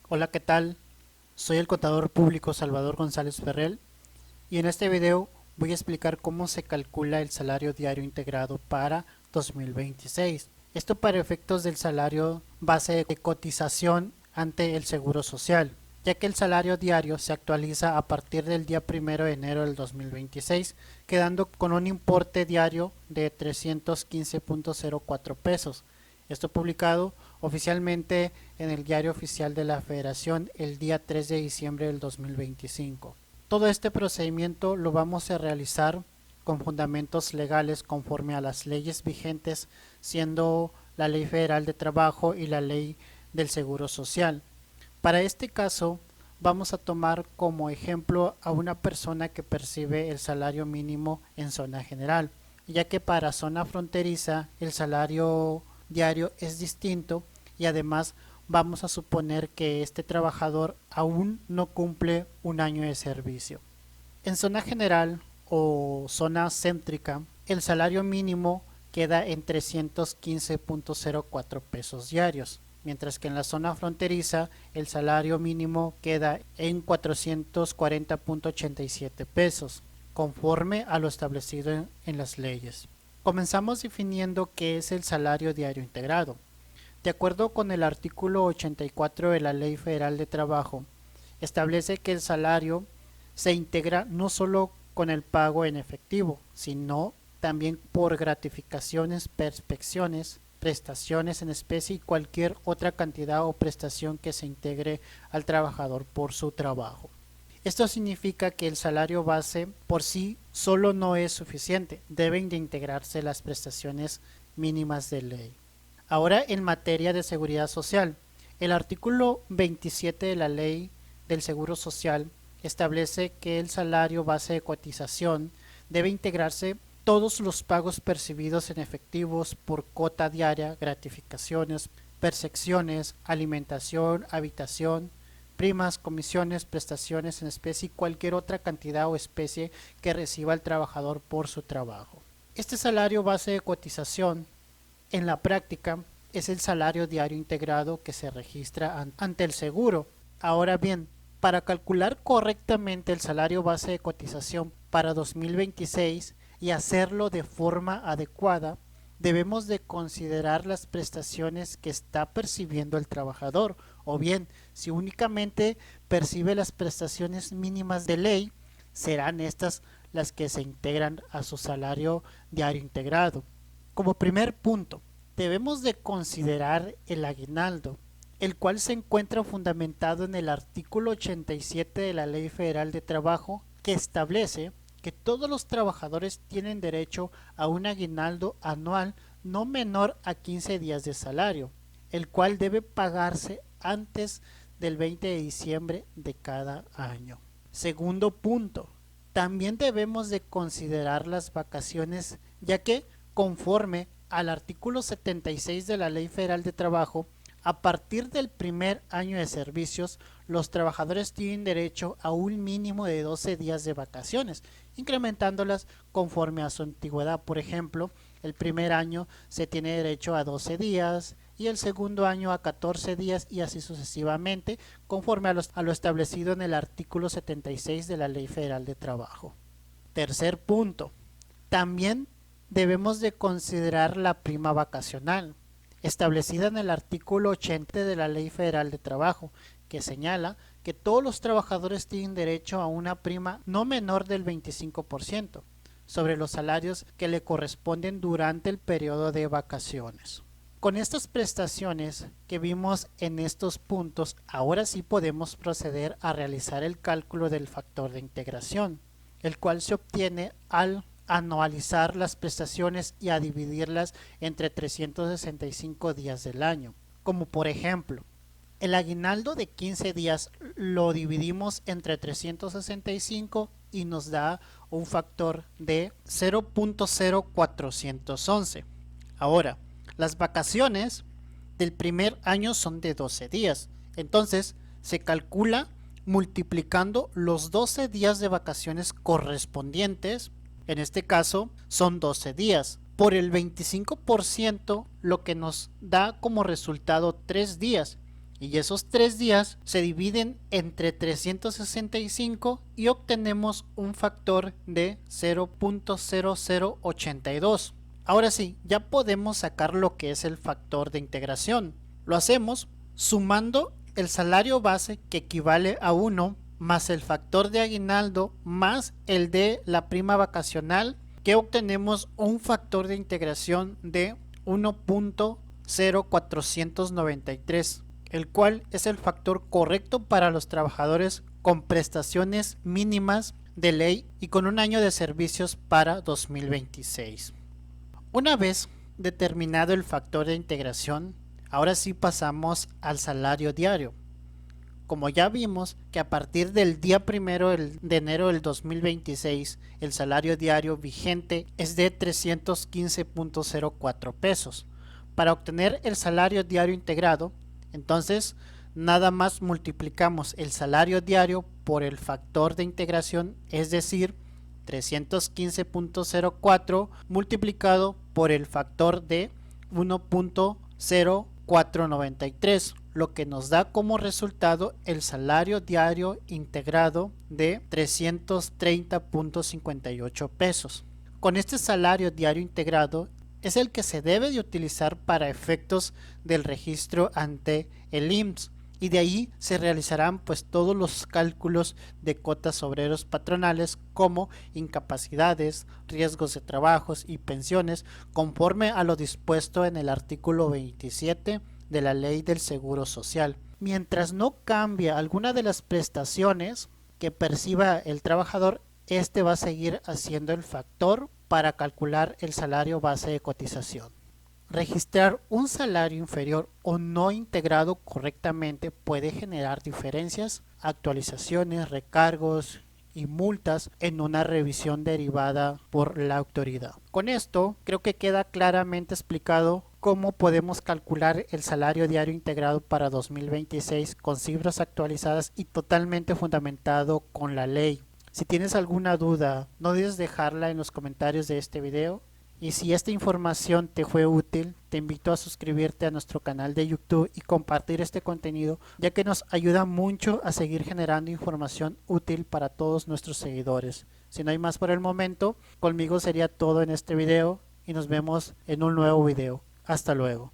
Hola, ¿qué tal? Soy el contador público Salvador González Ferrell y en este video voy a explicar cómo se calcula el salario diario integrado para 2026. Esto para efectos del salario base de cotización ante el Seguro Social, ya que el salario diario se actualiza a partir del día 1 de enero del 2026, quedando con un importe diario de 315.04 pesos. Esto publicado oficialmente en el Diario Oficial de la Federación el día 3 de diciembre del 2025. Todo este procedimiento lo vamos a realizar con fundamentos legales conforme a las leyes vigentes, siendo la Ley Federal de Trabajo y la Ley del Seguro Social. Para este caso, vamos a tomar como ejemplo a una persona que percibe el salario mínimo en zona general, ya que para zona fronteriza el salario diario es distinto y además vamos a suponer que este trabajador aún no cumple un año de servicio. En zona general o zona céntrica, el salario mínimo queda en 315.04 pesos diarios, mientras que en la zona fronteriza el salario mínimo queda en 440.87 pesos, conforme a lo establecido en las leyes. Comenzamos definiendo qué es el salario diario integrado. De acuerdo con el artículo 84 de la Ley Federal de Trabajo, establece que el salario se integra no solo con el pago en efectivo, sino también por gratificaciones, perspecciones, prestaciones en especie y cualquier otra cantidad o prestación que se integre al trabajador por su trabajo. Esto significa que el salario base por sí solo no es suficiente, deben de integrarse las prestaciones mínimas de ley. Ahora, en materia de seguridad social, el artículo 27 de la Ley del Seguro Social establece que el salario base de cotización debe integrarse todos los pagos percibidos en efectivos por cuota diaria, gratificaciones, percepciones, alimentación, habitación, primas, comisiones, prestaciones en especie y cualquier otra cantidad o especie que reciba el trabajador por su trabajo. Este salario base de cotización en la práctica es el salario diario integrado que se registra ante el seguro. Ahora bien, para calcular correctamente el salario base de cotización para 2026 y hacerlo de forma adecuada, debemos de considerar las prestaciones que está percibiendo el trabajador, o bien, si únicamente percibe las prestaciones mínimas de ley, serán estas las que se integran a su salario diario integrado. Como primer punto, debemos de considerar el aguinaldo, el cual se encuentra fundamentado en el artículo 87 de la Ley Federal de Trabajo, que establece que todos los trabajadores tienen derecho a un aguinaldo anual no menor a 15 días de salario, el cual debe pagarse antes del 20 de diciembre de cada año. Segundo punto, también debemos de considerar las vacaciones, ya que conforme al artículo 76 de la Ley Federal de Trabajo, a partir del primer año de servicios, los trabajadores tienen derecho a un mínimo de 12 días de vacaciones, incrementándolas conforme a su antigüedad. Por ejemplo, el primer año se tiene derecho a 12 días y el segundo año a 14 días y así sucesivamente, conforme a lo establecido en el artículo 76 de la Ley Federal de Trabajo. Tercer punto, también debemos de considerar la prima vacacional, establecida en el artículo 80 de la Ley Federal de Trabajo, que señala que todos los trabajadores tienen derecho a una prima no menor del 25% sobre los salarios que le corresponden durante el periodo de vacaciones. Con estas prestaciones que vimos en estos puntos, ahora sí podemos proceder a realizar el cálculo del factor de integración, el cual se obtiene al anualizar las prestaciones y a dividirlas entre 365 días del año. Como por ejemplo, el aguinaldo de 15 días lo dividimos entre 365 y nos da un factor de 0.0411. Ahora, las vacaciones del primer año son de 12 días. Entonces, se calcula multiplicando los 12 días de vacaciones correspondientes, en este caso son 12 días, por el 25%, lo que nos da como resultado 3 días. y esos 3 días se dividen entre 365 y obtenemos un factor de 0.0082. Ahora sí, ya podemos sacar lo que es el factor de integración. Lo hacemos sumando el salario base, que equivale a 1, más el factor de aguinaldo más el de la prima vacacional, que obtenemos un factor de integración de 1.0493, el cual es el factor correcto para los trabajadores con prestaciones mínimas de ley y con un año de servicios para 2026. Una vez determinado el factor de integración, ahora sí pasamos al salario diario. Como ya vimos que a partir del día 1 de enero del 2026 el salario diario vigente es de 315.04 pesos. Para obtener el salario diario integrado, entonces nada más multiplicamos el salario diario por el factor de integración, es decir, 315.04 multiplicado por el factor de 1.0493, lo que nos da como resultado el salario diario integrado de 330.58 pesos. Con este salario diario integrado es el que se debe de utilizar para efectos del registro ante el IMSS, y de ahí se realizarán pues todos los cálculos de cuotas obreros patronales como incapacidades, riesgos de trabajos y pensiones, conforme a lo dispuesto en el artículo 27 de la Ley del Seguro Social. Mientras no cambie alguna de las prestaciones que perciba el trabajador, este va a seguir haciendo el factor para calcular el salario base de cotización. Registrar un salario inferior o no integrado correctamente puede generar diferencias, actualizaciones, recargos y multas en una revisión derivada por la autoridad. Con esto creo que queda claramente explicado cómo podemos calcular el salario diario integrado para 2026 con cifras actualizadas y totalmente fundamentado con la ley. Si tienes alguna duda, no dudes dejarla en los comentarios de este video. Y si esta información te fue útil, te invito a suscribirte a nuestro canal de YouTube y compartir este contenido, ya que nos ayuda mucho a seguir generando información útil para todos nuestros seguidores. Si no hay más por el momento, conmigo sería todo en este video y nos vemos en un nuevo video. Hasta luego.